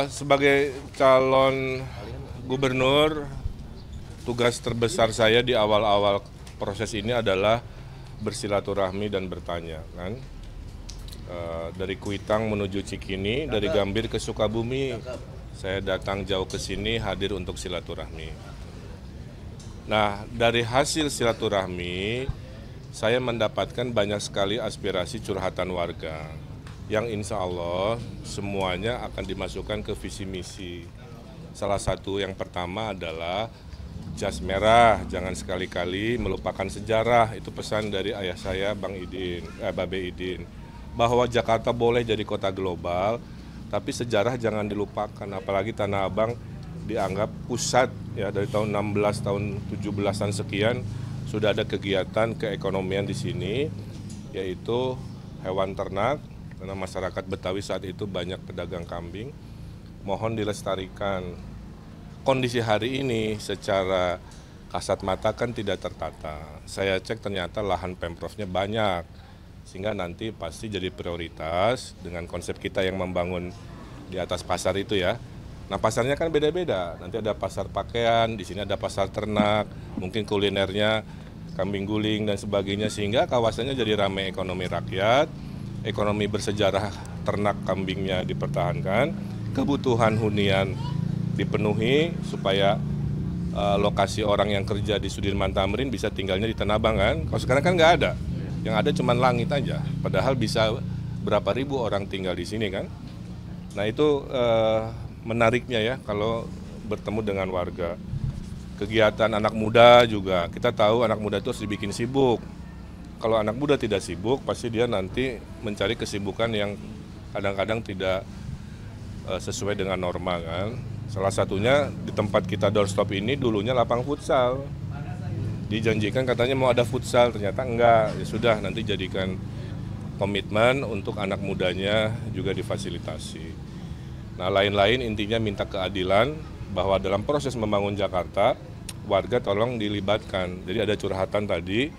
Sebagai calon gubernur, tugas terbesar saya di awal-awal proses ini adalah bersilaturahmi dan bertanya, kan? Dari Kuitang menuju Cikini, dari Gambir ke Sukabumi, saya datang jauh ke sini hadir untuk silaturahmi. Nah, dari hasil silaturahmi, saya mendapatkan banyak sekali aspirasi curhatan warga yang insya Allah semuanya akan dimasukkan ke visi misi. Salah satu yang pertama adalah jas merah, jangan sekali-kali melupakan sejarah. Itu pesan dari ayah saya, Babe Idin, bahwa Jakarta boleh jadi kota global, tapi sejarah jangan dilupakan. Apalagi Tanah Abang dianggap pusat ya dari tahun 16 tahun 17-an sekian sudah ada kegiatan keekonomian di sini, yaitu hewan ternak, karena masyarakat Betawi saat itu banyak pedagang kambing. Mohon dilestarikan. Kondisi hari ini secara kasat mata kan tidak tertata. Saya cek ternyata lahan Pemprovnya banyak, sehingga nanti pasti jadi prioritas dengan konsep kita yang membangun di atas pasar itu ya. Nah, pasarnya kan beda-beda. Nanti ada pasar pakaian, di sini ada pasar ternak, mungkin kulinernya kambing guling dan sebagainya, sehingga kawasannya jadi ramai ekonomi rakyat, ekonomi bersejarah ternak kambingnya dipertahankan, kebutuhan hunian dipenuhi supaya lokasi orang yang kerja di Sudirman Tamrin bisa tinggalnya di Tanah Abang kan. Kalau sekarang kan nggak ada, yang ada cuma langit aja. Padahal bisa berapa ribu orang tinggal di sini kan. Nah itu menariknya ya kalau bertemu dengan warga. Kegiatan anak muda juga, kita tahu anak muda itu harus dibikin sibuk. Kalau anak muda tidak sibuk, pasti dia nanti mencari kesibukan yang kadang-kadang tidak sesuai dengan norma kan. Salah satunya di tempat kita doorstop ini dulunya lapang futsal. Dijanjikan katanya mau ada futsal, ternyata enggak. Ya sudah, nanti jadikan komitmen untuk anak mudanya juga difasilitasi. Nah, lain-lain intinya minta keadilan bahwa dalam proses membangun Jakarta, warga tolong dilibatkan. Jadi ada curhatan tadi,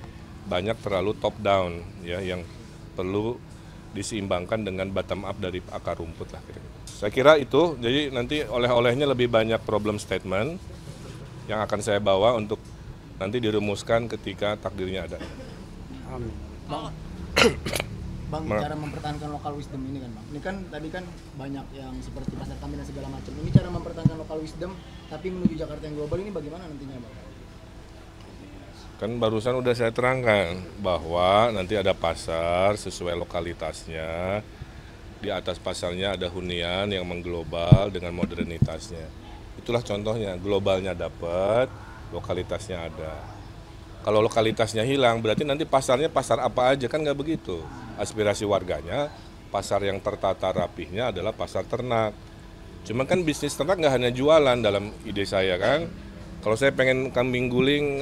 banyak terlalu top down ya yang perlu diseimbangkan dengan bottom up dari akar rumput lah kira-kira. Saya kira itu, jadi nanti oleh-olehnya lebih banyak problem statement yang akan saya bawa untuk nanti dirumuskan ketika takdirnya ada. Amin. Bang, cara mempertahankan lokal wisdom ini kan Bang. Ini kan tadi kan banyak yang seperti pasar kambing dan segala macam. Ini cara mempertahankan lokal wisdom tapi menuju Jakarta yang global ini bagaimana nantinya Bang? Kan barusan udah saya terangkan bahwa nanti ada pasar sesuai lokalitasnya. Di atas pasarnya ada hunian yang mengglobal dengan modernitasnya. Itulah contohnya, globalnya dapat, lokalitasnya ada. Kalau lokalitasnya hilang, berarti nanti pasarnya pasar apa aja, kan nggak begitu. Aspirasi warganya, pasar yang tertata rapihnya adalah pasar ternak. Cuma kan bisnis ternak nggak hanya jualan dalam ide saya kan. Kalau saya pengen kambing guling,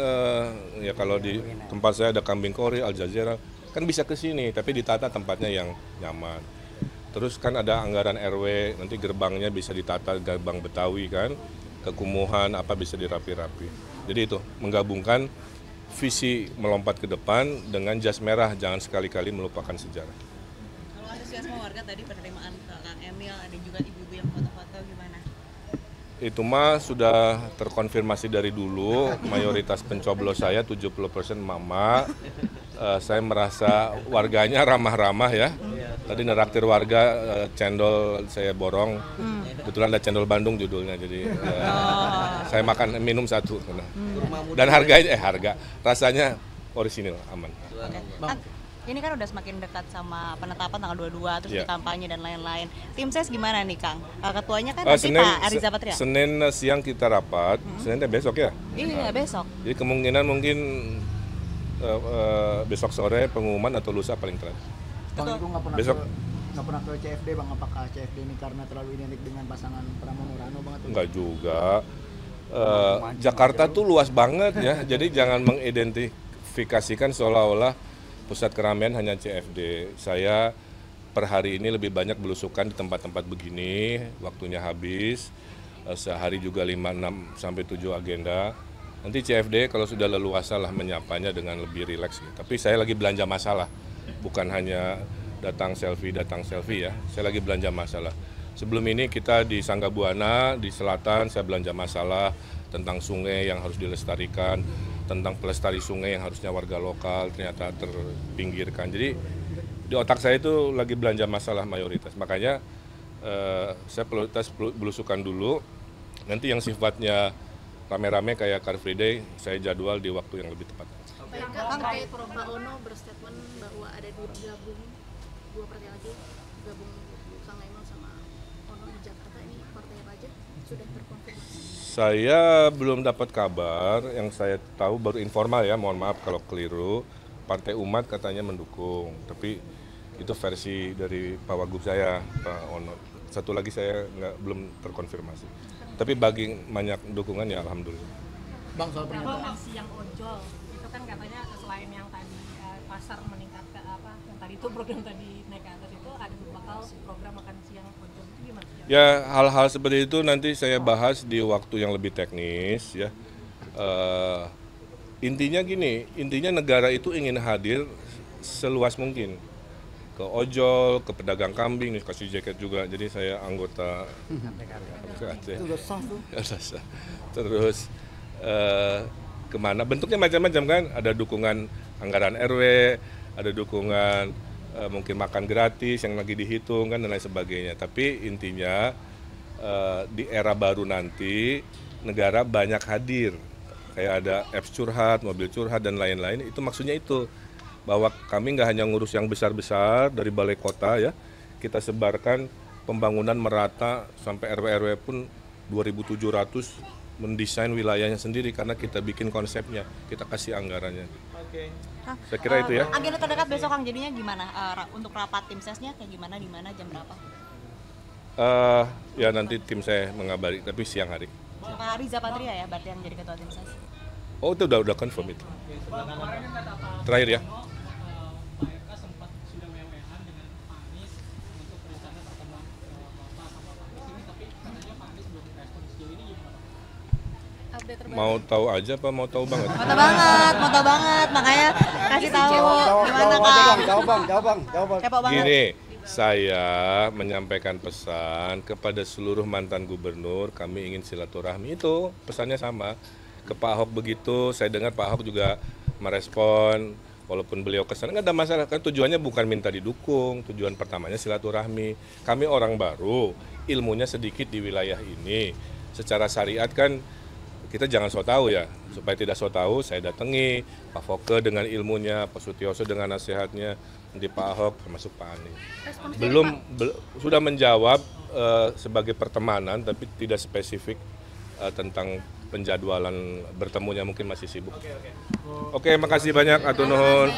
ya kalau di tempat saya ada kambing kori, Al Jazeera, kan bisa ke sini, tapi ditata tempatnya yang nyaman. Terus kan ada anggaran RW, nanti gerbangnya bisa ditata gerbang Betawi kan, kekumuhan apa bisa dirapi-rapi. Jadi itu menggabungkan visi melompat ke depan dengan jas merah, jangan sekali-kali melupakan sejarah. Kalau antusiasme warga tadi penerimaan Kang Emil, ada juga ibu-ibu yang foto-foto gimana? Itu mah sudah terkonfirmasi dari dulu, mayoritas pencoblos saya 70% emak-emak. Saya merasa warganya ramah-ramah ya. Tadi neraktir warga, cendol saya borong, kebetulan ada cendol Bandung judulnya, jadi saya minum satu. Dan harga, rasanya orisinil, aman. Bang, ini kan udah semakin dekat sama penetapan tanggal 22, terus di kampanye dan lain-lain. Tim ses gimana nih Kang? Ketuanya kan nanti Pak Ariza Patria. Senin siang kita rapat, Seninnya besok ya? Iya, besok. Jadi kemungkinan mungkin besok sore pengumuman atau lusa paling telat. Bang, itu besok nggak pernah ke CFD Bang, apakah CFD ini karena terlalu identik dengan pasangan Pramono Rano Bang? Enggak juga. Jakarta tuh luas banget ya, jadi jangan mengidentifikasikan seolah-olah pusat keramaian hanya CFD. Saya per hari ini lebih banyak belusukan di tempat-tempat begini, waktunya habis, sehari juga 5, 6, sampai 7 agenda. Nanti CFD kalau sudah leluasa lah menyapanya dengan lebih rileks. Tapi saya lagi belanja masalah, bukan hanya datang selfie ya. Saya lagi belanja masalah. Sebelum ini kita di Sanggabuana, di selatan, saya belanja masalah tentang sungai yang harus dilestarikan, tentang pelestari sungai yang harusnya warga lokal ternyata terpinggirkan. Jadi di otak saya itu lagi belanja masalah mayoritas. Makanya saya prioritas belusukan dulu. Nanti yang sifatnya rame-rame kayak Car Free Day, saya jadwal di waktu yang lebih tepat. Baik, Kak, terkait Pak Ono berstatement bahwa ada dua partai lagi gabung Kang Emil sama Ono di Jakarta, ini partai apa aja sudah terkonfirmasi? Saya belum dapat kabar, yang saya tahu baru informal ya, mohon maaf kalau keliru. Partai Umat katanya mendukung, tapi itu versi dari Pak Wagub saya, Pak Ono. Satu lagi saya belum terkonfirmasi. Tapi bagi banyak dukungan ya alhamdulillah. Bang, soal pernyataan aksi yang ojol itu kan katanya selain yang tadi pasar meningkat ke apa, yang tadi itu program tadi naik ke atas itu ada bakal program makan siang ojol, itu gimana? Ya hal-hal seperti itu nanti saya bahas di waktu yang lebih teknis ya. Intinya gini, intinya negara itu ingin hadir seluas mungkin ke ojol, ke pedagang kambing, nih kasih jaket juga. Jadi saya anggota itu udah sah tuh. Terus kemana? Bentuknya macam-macam kan. Ada dukungan anggaran RW, ada dukungan mungkin makan gratis yang lagi dihitung kan dan lain sebagainya. Tapi intinya di era baru nanti negara banyak hadir. Kayak ada apps curhat, mobil curhat dan lain-lain. Itu maksudnya itu. Bahwa kami nggak hanya ngurus yang besar-besar dari balai kota ya, kita sebarkan pembangunan merata sampai RW-RW pun 2.700 mendesain wilayahnya sendiri karena kita bikin konsepnya, kita kasih anggarannya. Oke. Saya kira itu ya. Agenda terdekat besok Kang, jadinya gimana? Untuk rapat tim sesnya kayak gimana, di mana, jam berapa? Ya nanti tim saya mengabari, tapi siang hari. Pak Riza Patria ya berarti yang jadi ketua tim ses. Oh itu udah confirm itu. Terakhir ya. Mau tahu aja apa mau tahu banget? Mau tahu banget, makanya kasih tahu gimana Kang. Jawab bang. Kepo banget. Gini, saya menyampaikan pesan kepada seluruh mantan gubernur, kami ingin silaturahmi, itu pesannya sama. Ke Pak Ahok begitu, saya dengar Pak Ahok juga merespon, walaupun beliau kesana nggak ada masalah, kan tujuannya bukan minta didukung, tujuan pertamanya silaturahmi. Kami orang baru, ilmunya sedikit di wilayah ini, secara syariat kan kita jangan so tahu ya, supaya tidak so tahu saya datangi Pak Foke dengan ilmunya, Pak Sutioso dengan nasihatnya, nanti Pak Ahok termasuk Pak Anies. Sudah menjawab sebagai pertemanan tapi tidak spesifik tentang penjadwalan bertemunya, mungkin masih sibuk. Oke, makasih banyak, atur nuhun.